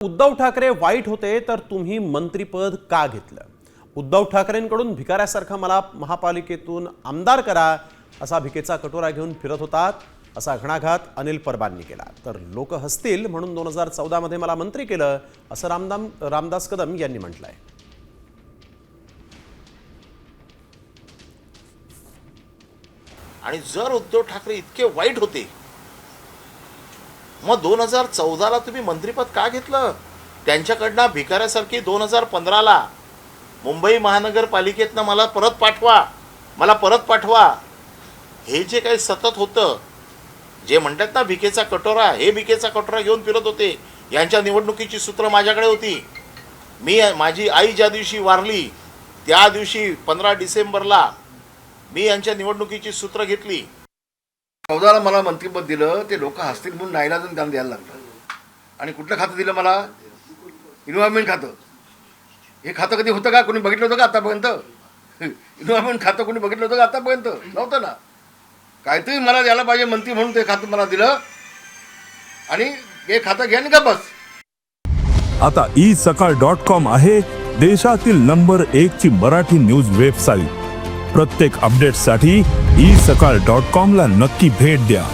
उद्धव ठाकरे वाईट होते तर तुम्ही मंत्रिपद का घेतलं? उद्धव ठाकरेंकडून भिकाऱ्यासारखा मला महापालिकेतून आमदार करा असा भिकेचा कटोरा घेऊन फिरत होतात असा घणाघात अनिल परबांनी केला. तर लोक हसतील म्हणून 2014 मध्ये मला मंत्री केलं असं रामदास कदम यांनी म्हटलंय. आणि जर उद्धव ठाकरे इतके वाईट होते मग 2014ला तुम्ही मंत्रिपद का घेतलं? त्यांच्याकडनं भिकाऱ्यासारखी 2015ला मुंबई महानगरपालिकेतनं मला परत पाठवा हे जे काही सतत होतं, जे म्हणतात ना भिकेचा कटोरा, हे भिकेचा कटोरा घेऊन फिरत होते. यांच्या निवडणुकीची सूत्र माझ्याकडे होती. माझी आई ज्या दिवशी वारली त्या दिवशी 15 डिसेंबरला मी यांच्या निवडणुकीची सूत्र घेतली. 14ला मला मंत्रिपद दिलं, ते लोक हसतील म्हणून नाईलाजाने त्यांना द्यायला लागलं. आणि कुठलं खातं दिलं मला? इन्व्हायरमेंट खातं. हे खातं कधी होतं का? कोणी बघितलं होतं का आतापर्यंत? इन्व्हायरमेंट खातं कोणी बघितलं होतं का आतापर्यंत? नव्हतं ना. काहीतरी मला द्यायला पाहिजे मंत्री म्हणून ते खातं मला दिलं आणि हे खातं घ्या आणि का बस. आता isakal.com आहे देशातील नंबर 1 ची मराठी न्यूज वेबसाईट. प्रत्येक अपडेटसाठी isakal.com ला नक्की भेट द्या.